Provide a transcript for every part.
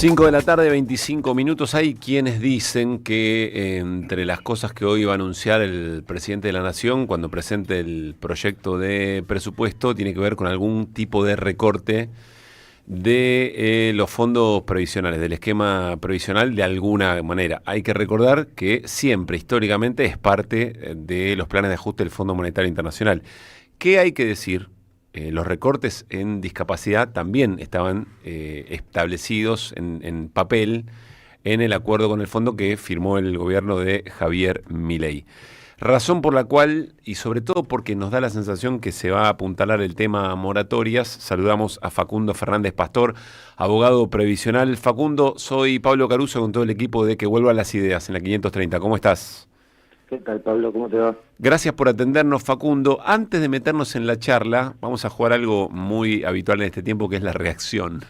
5 de la tarde, 25 minutos. Hay quienes dicen que entre las cosas que hoy va a anunciar el presidente de la Nación cuando presente el proyecto de presupuesto tiene que ver con algún tipo de recorte de los fondos previsionales, del esquema previsional de alguna manera. Hay que recordar que siempre, históricamente, es parte de los planes de ajuste del Fondo Monetario Internacional. ¿Qué hay que decir? Los recortes en discapacidad también estaban establecidos en papel en el acuerdo con el fondo que firmó el gobierno de Javier Milei. Razón por la cual, y sobre todo porque nos da la sensación que se va a apuntalar el tema moratorias, saludamos a Facundo Fernández Pastor, abogado previsional. Facundo, soy Pablo Caruso con todo el equipo de Que Vuelvan las Ideas en la 530. ¿Cómo estás? ¿Qué tal, Pablo? ¿Cómo te va? Gracias por atendernos, Facundo. Antes de meternos en la charla, vamos a jugar algo muy habitual en este tiempo, que es la reacción.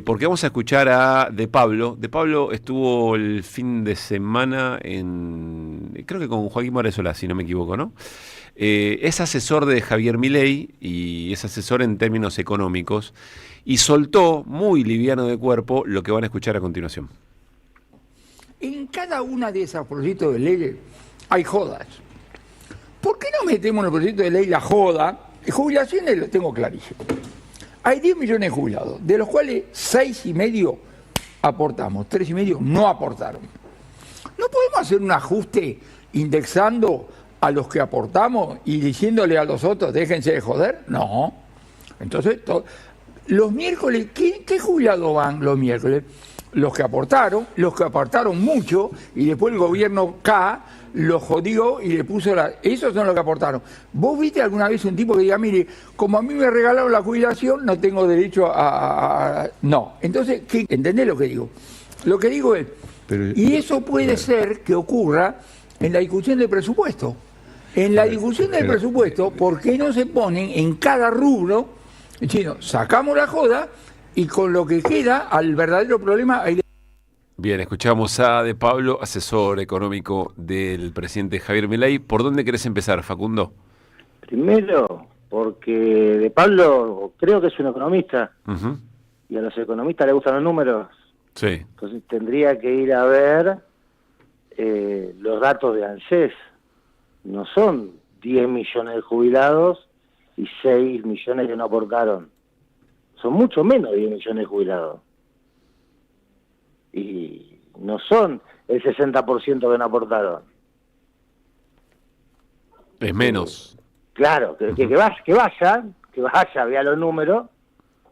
Porque vamos a escuchar a De Pablo. De Pablo estuvo el fin de semana creo que con Joaquín Morezola, si no me equivoco, ¿no? Es asesor de Javier Milei y es asesor en términos económicos y soltó, muy liviano de cuerpo, lo que van a escuchar a continuación. En cada una de esos proyectos de ley hay jodas. ¿Por qué no metemos en el proyecto de ley la joda? Jubilaciones lo tengo clarísimo. Hay 10 millones de jubilados, de los cuales 6,5 aportamos, 3,5 no aportaron. ¿No podemos hacer un ajuste indexando a los que aportamos y diciéndole a los otros, déjense de joder? No. Entonces, los miércoles, ¿qué jubilados van los miércoles? Los que aportaron mucho, y después el gobierno K los jodió y le puso esos son los que aportaron. ¿Vos viste alguna vez un tipo que diga, mire, como a mí me regalaron la jubilación, no tengo derecho a... No. Entonces, ¿entendés lo que digo? Lo que digo es, y eso puede ser que ocurra en la discusión del presupuesto. En la discusión del presupuesto, ¿por qué no se ponen en cada rubro, diciendo, sacamos la joda, y con lo que queda al verdadero problema... Bien, escuchamos a De Pablo, asesor económico del presidente Javier Milei. ¿Por dónde querés empezar, Facundo? Primero, porque De Pablo creo que es un economista, y a los economistas les gustan los números. Sí. Entonces tendría que ir a ver los datos de ANSES. No son 10 millones de jubilados y 6 millones que no aportaron. Son mucho menos de 10 millones de jubilados. Y no son el 60% que no aportaron. Es menos. Claro, que vaya, vea los números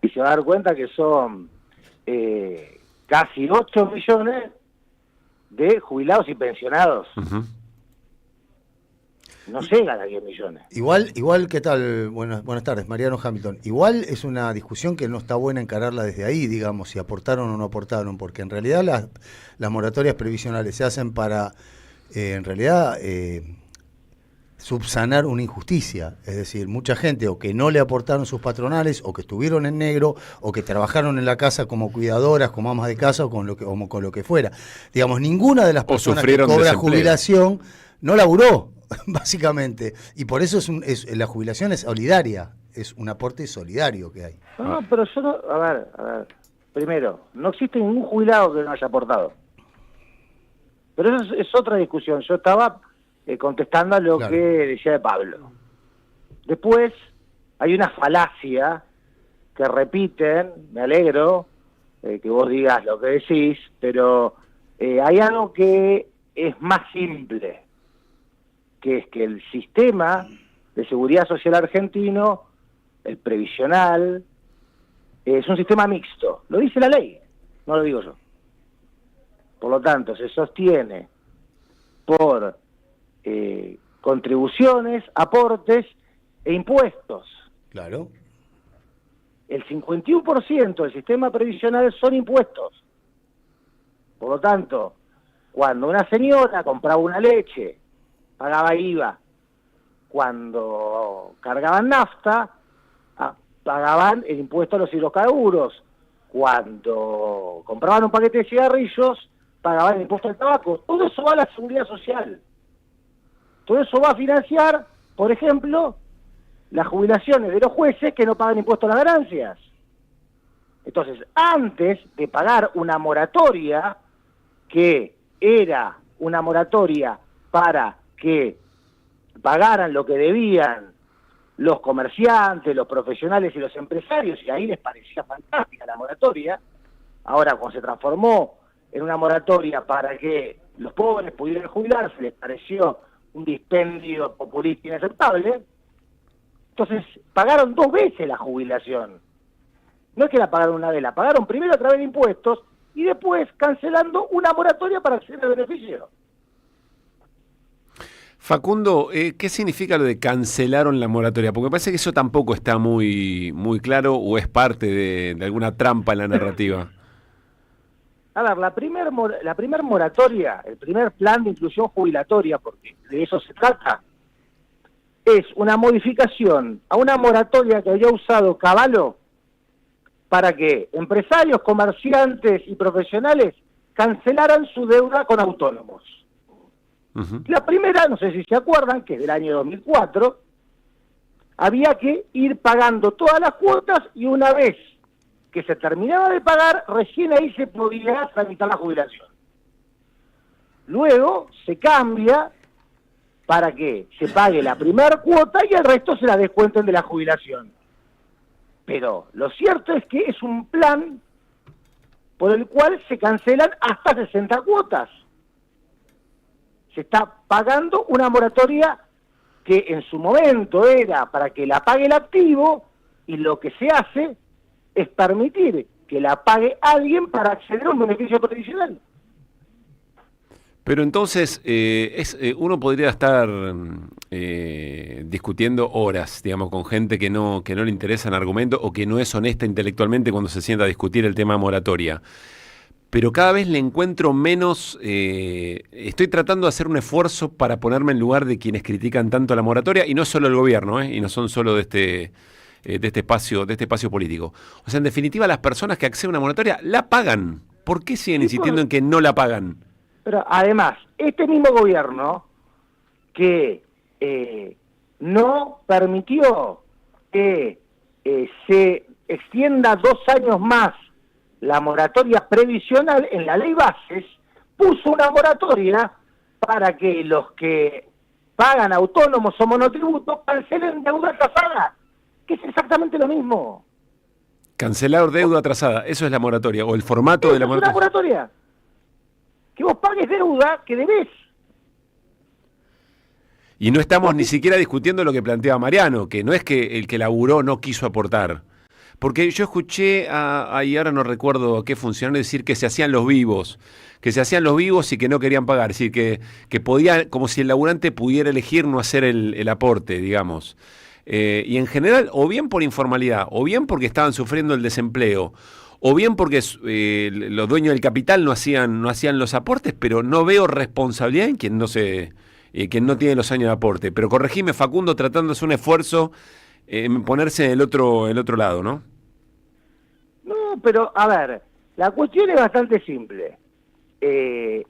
y se va a dar cuenta que son casi 8 millones de jubilados y pensionados. No llegan a 10 millones. Igual, ¿qué tal? Buenas tardes, Mariano Hamilton. Igual es una discusión que no está buena encararla desde ahí, digamos, si aportaron o no aportaron, porque en realidad las moratorias previsionales se hacen para, en realidad, subsanar una injusticia. Es decir, mucha gente o que no le aportaron sus patronales, o que estuvieron en negro, o que trabajaron en la casa como cuidadoras, como amas de casa, o con lo que fuera. Digamos, ninguna de las personas que cobra jubilación no laburó, básicamente, y por eso la jubilación es solidaria, es un aporte solidario que hay. No, pero yo no, a ver, primero, no existe ningún jubilado que no haya aportado. Pero eso es otra discusión. Yo estaba contestando a lo que decía De Pablo. Después, hay una falacia que repiten, me alegro que vos digas lo que decís, pero hay algo que es más simple, que es que el sistema de seguridad social argentino, el previsional, es un sistema mixto. Lo dice la ley, no lo digo yo. Por lo tanto, se sostiene por contribuciones, aportes e impuestos. Claro. El 51% del sistema previsional son impuestos. Por lo tanto, cuando una señora compraba una leche, pagaba IVA. Cuando cargaban nafta, pagaban el impuesto a los hidrocarburos. Cuando compraban un paquete de cigarrillos, pagaban el impuesto al tabaco. Todo eso va a la seguridad social. Todo eso va a financiar, por ejemplo, las jubilaciones de los jueces que no pagan impuestos a las ganancias. Entonces, antes de pagar una moratoria, que era una moratoria para que pagaran lo que debían los comerciantes, los profesionales y los empresarios, y ahí les parecía fantástica la moratoria, ahora cuando se transformó en una moratoria para que los pobres pudieran jubilarse, les pareció un dispendio populista inaceptable. Entonces pagaron 2 veces la jubilación. No es que la pagaron una vez, la pagaron primero a través de impuestos y después cancelando una moratoria para acceder al beneficio. Facundo, ¿qué significa lo de cancelaron la moratoria? Porque me parece que eso tampoco está muy claro o es parte de alguna trampa en la narrativa. A ver, la primer moratoria, el primer plan de inclusión jubilatoria, porque de eso se trata, es una modificación a una moratoria que había usado Cavallo para que empresarios, comerciantes y profesionales cancelaran su deuda con autónomos. Uh-huh. La primera, no sé si se acuerdan, que es del año 2004, había que ir pagando todas las cuotas y una vez que se terminaba de pagar, recién ahí se podía tramitar la jubilación. Luego se cambia para que se pague la primera cuota y el resto se la descuenten de la jubilación. Pero lo cierto es que es un plan por el cual se cancelan hasta 60 cuotas. Se está pagando una moratoria que en su momento era para que la pague el activo y lo que se hace es permitir que la pague alguien para acceder a un beneficio previsional. Pero entonces, uno podría estar discutiendo horas, digamos, con gente que no le interesan argumentos o que no es honesta intelectualmente cuando se sienta a discutir el tema moratoria. Pero cada vez le encuentro menos, estoy tratando de hacer un esfuerzo para ponerme en lugar de quienes critican tanto la moratoria, y no solo el gobierno, y no son solo de este espacio político. O sea, en definitiva, las personas que acceden a una moratoria la pagan. ¿Por qué siguen insistiendo en que no la pagan? Pero además, este mismo gobierno que no permitió que se extienda 2 años más la moratoria previsional en la ley bases, puso una moratoria para que los que pagan autónomos o monotributos cancelen deuda atrasada, que es exactamente lo mismo. Cancelar deuda atrasada, eso es la moratoria, o el formato de la moratoria. Es una moratoria. Que vos pagues deuda que debés. Y no estamos ni siquiera discutiendo lo que planteaba Mariano, que no es que el que laburó no quiso aportar. Porque yo escuché y ahora no recuerdo a qué funcionario decir que se hacían los vivos, y que no querían pagar, es decir, que podía, como si el laburante pudiera elegir no hacer el aporte, digamos. Y en general, o bien por informalidad, o bien porque estaban sufriendo el desempleo, o bien porque los dueños del capital no hacían los aportes, pero no veo responsabilidad en quien no tiene los años de aporte. Pero corregime, Facundo, tratando de hacer un esfuerzo en ponerse en el otro lado, ¿no? No, pero a ver, la cuestión es bastante simple.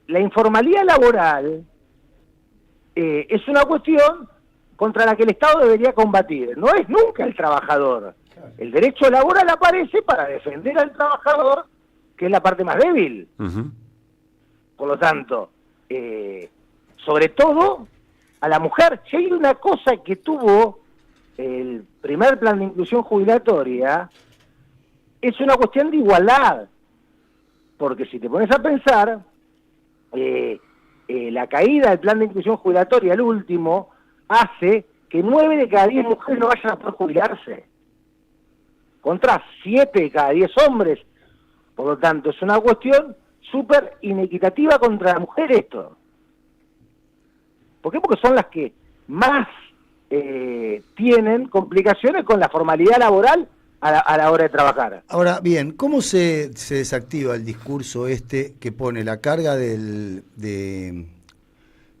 La informalidad laboral es una cuestión contra la que el Estado debería combatir. No es nunca el trabajador. El derecho laboral aparece para defender al trabajador, que es la parte más débil. Uh-huh. Por lo tanto, sobre todo a la mujer. Si hay una cosa que tuvo el primer plan de inclusión jubilatoria, es una cuestión de igualdad. Porque si te pones a pensar, la caída del plan de inclusión jubilatoria, el último, hace que 9 de cada 10 mujeres no vayan a poder jubilarse, contra 7 de cada 10 hombres. Por lo tanto, es una cuestión súper inequitativa contra la mujer esto. ¿Por qué? Porque son las que más tienen complicaciones con la formalidad laboral a la hora de trabajar. Ahora, bien, ¿cómo se desactiva el discurso que pone la carga de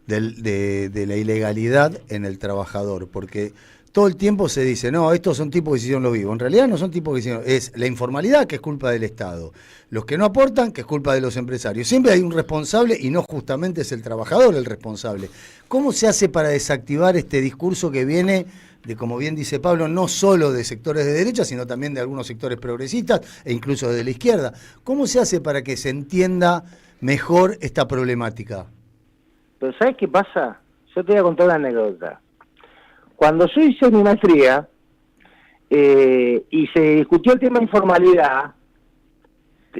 la ilegalidad en el trabajador? Porque todo el tiempo se dice, no, estos son tipos que se hicieron los vivos. En realidad no son tipos que se hicieron, es la informalidad, que es culpa del Estado. Los que no aportan, que es culpa de los empresarios. Siempre hay un responsable y no justamente es el trabajador el responsable. ¿Cómo se hace para desactivar este discurso que viene como bien dice Pablo, no solo de sectores de derecha, sino también de algunos sectores progresistas e incluso de la izquierda. ¿Cómo se hace para que se entienda mejor esta problemática? Pero ¿sabes qué pasa? Yo te voy a contar una anécdota. Cuando yo hice mi maestría y se discutió el tema de informalidad,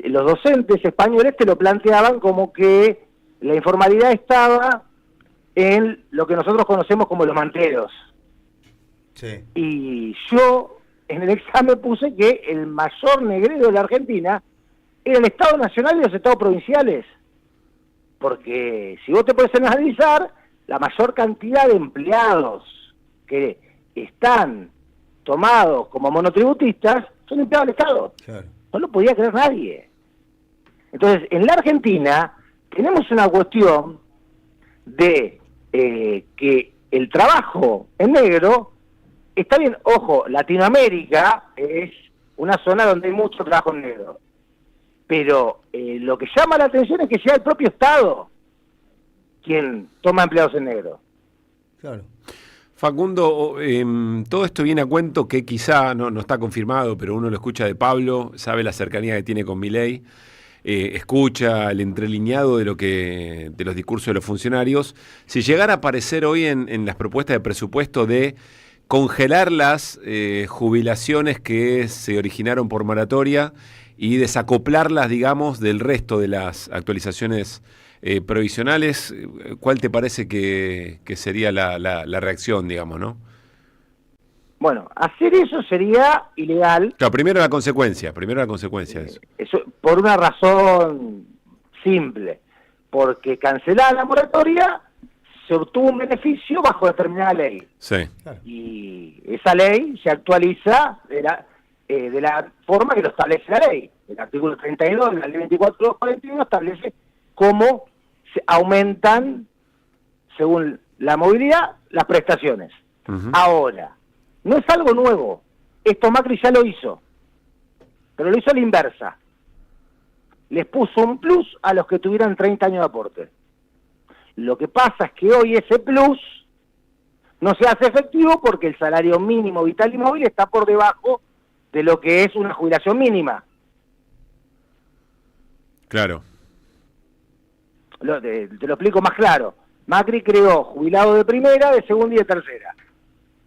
los docentes españoles te lo planteaban como que la informalidad estaba en lo que nosotros conocemos como los manteros. Sí. Y yo en el examen puse que el mayor negrero de la Argentina era el Estado Nacional y los Estados provinciales. Porque si vos te puedes analizar, la mayor cantidad de empleados que están tomados como monotributistas son empleados del Estado. Claro. No lo podía creer nadie. Entonces, en la Argentina tenemos una cuestión de que el trabajo en negro está bien. Ojo, Latinoamérica es una zona donde hay mucho trabajo en negro. Pero lo que llama la atención es que sea el propio Estado quien toma empleados en negro. Claro. Facundo, todo esto viene a cuento que quizá no está confirmado, pero uno lo escucha de Pablo, sabe la cercanía que tiene con Milei, escucha el entrelineado de los discursos de los funcionarios. Si llegara a aparecer hoy en las propuestas de presupuesto de congelar las jubilaciones que se originaron por moratoria y desacoplarlas, digamos, del resto de las actualizaciones provisionales, ¿cuál te parece que sería la reacción, digamos, no? Bueno, hacer eso sería ilegal. Claro, primero la consecuencia de eso. Eso por una razón simple, porque cancelada la moratoria se obtuvo un beneficio bajo determinada ley. Sí. Claro. Y esa ley se actualiza de la forma que lo establece la ley. El artículo 32 de la ley 24.241 establece cómo se aumentan, según la movilidad, las prestaciones. Uh-huh. Ahora, no es algo nuevo. Esto Macri ya lo hizo, pero lo hizo a la inversa. Les puso un plus a los que tuvieran 30 años de aporte. Lo que pasa es que hoy ese plus no se hace efectivo porque el salario mínimo vital y móvil está por debajo de lo que es una jubilación mínima. Claro. Te lo explico más claro. Macri creó jubilado de primera, de segunda y de tercera.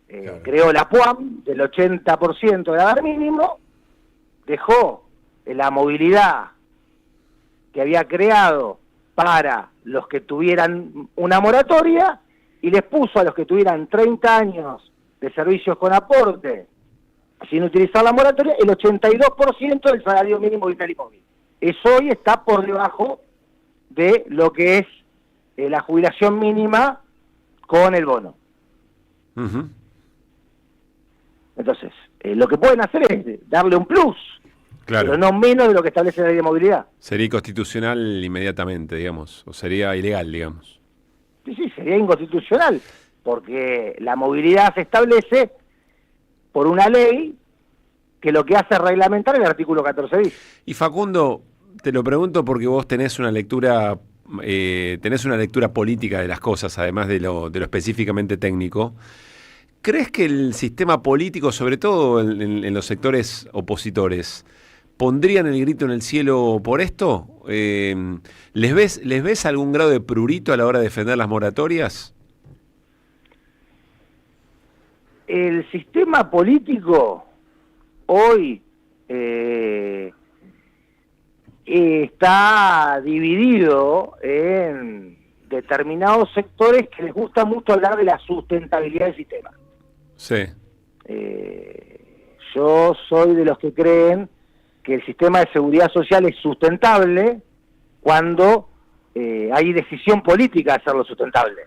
Claro. Creó la PUAM del 80% de edad mínimo, dejó la movilidad que había creado para los que tuvieran una moratoria y les puso a los que tuvieran 30 años de servicios con aporte sin utilizar la moratoria el 82% del salario mínimo vital y móvil. Eso hoy está por debajo de lo que es la jubilación mínima con el bono. Uh-huh. Entonces, lo que pueden hacer es darle un plus, Claro. pero no menos de lo que establece la ley de movilidad. Sería inconstitucional inmediatamente, digamos, o sería ilegal, digamos. Sí, sería inconstitucional, porque la movilidad se establece por una ley que lo que hace es reglamentar el artículo 14 bis. Y Facundo, te lo pregunto porque vos tenés una lectura política de las cosas, además de lo específicamente técnico. ¿Crees que el sistema político, sobre todo en los sectores opositores, pondrían el grito en el cielo por esto? ¿Les ves algún grado de prurito a la hora de defender las moratorias? El sistema político hoy está dividido en determinados sectores que les gusta mucho hablar de la sustentabilidad del sistema. Sí. Yo soy de los que creen que el sistema de seguridad social es sustentable cuando hay decisión política de hacerlo sustentable.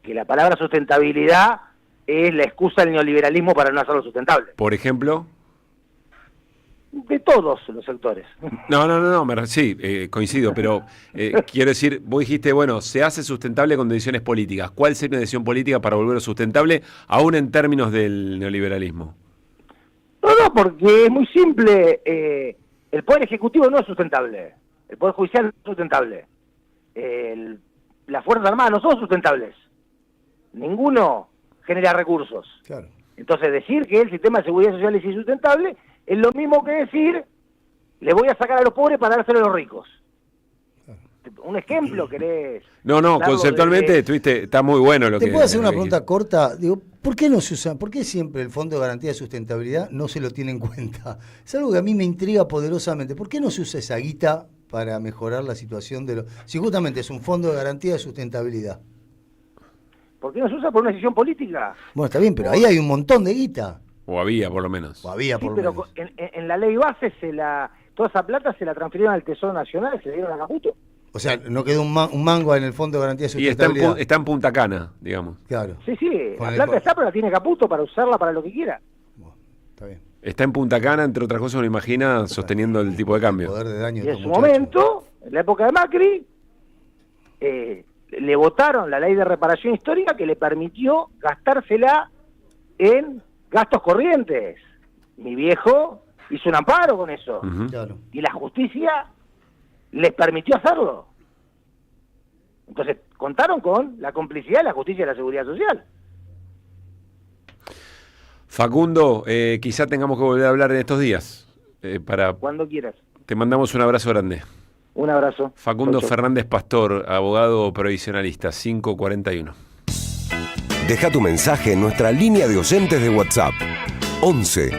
Que la palabra sustentabilidad es la excusa del neoliberalismo para no hacerlo sustentable. Por ejemplo. De todos los sectores. No, sí, coincido, pero quiero decir, vos dijiste, bueno, se hace sustentable con decisiones políticas. ¿Cuál sería una decisión política para volverlo sustentable, aún en términos del neoliberalismo? No, porque es muy simple. El Poder Ejecutivo no es sustentable. El Poder Judicial no es sustentable. Las Fuerzas Armadas no son sustentables. Ninguno genera recursos. Claro. Entonces, decir que el sistema de seguridad social es insustentable es lo mismo que decir, le voy a sacar a los pobres para dárselo a los ricos. Un ejemplo, ¿querés? No, conceptualmente está muy bueno lo que... ¿Te puedo hacer una pregunta corta? Digo, ¿por qué no se usa, por qué siempre el Fondo de Garantía de Sustentabilidad no se lo tiene en cuenta? Es algo que a mí me intriga poderosamente. ¿Por qué no se usa esa guita para mejorar la situación de los... Si justamente es un Fondo de Garantía de Sustentabilidad. ¿Por qué no se usa por una decisión política? Bueno, está bien, pero ahí hay un montón de guita. O había, por lo menos. O había, Sí, por lo pero menos. en la ley base toda esa plata se la transfirieron al Tesoro Nacional, se la dieron a Caputo. O sea, no quedó un mango en el Fondo de Garantía de Y Sustentabilidad. está en Punta Cana, digamos. Claro. Sí, Con la el plata está, pero la tiene Caputo para usarla para lo que quiera. Bueno, está bien. Está en Punta Cana, entre otras cosas, uno imagina, sosteniendo el tipo de cambio. Poder de daño Y de en estos su muchachos. momento, en la época de Macri, le votaron la ley de reparación histórica que le permitió gastársela en gastos corrientes. Mi viejo hizo un amparo con eso. Ujú. Claro. Y la justicia les permitió hacerlo. Entonces, contaron con la complicidad de la justicia y la seguridad social. Facundo, quizá tengamos que volver a hablar en estos días. Cuando quieras. Te mandamos un abrazo grande. Un abrazo. Facundo Chau, chau. Fernández Pastor, abogado provisionalista, 541. Deja tu mensaje en nuestra línea de oyentes de WhatsApp. 11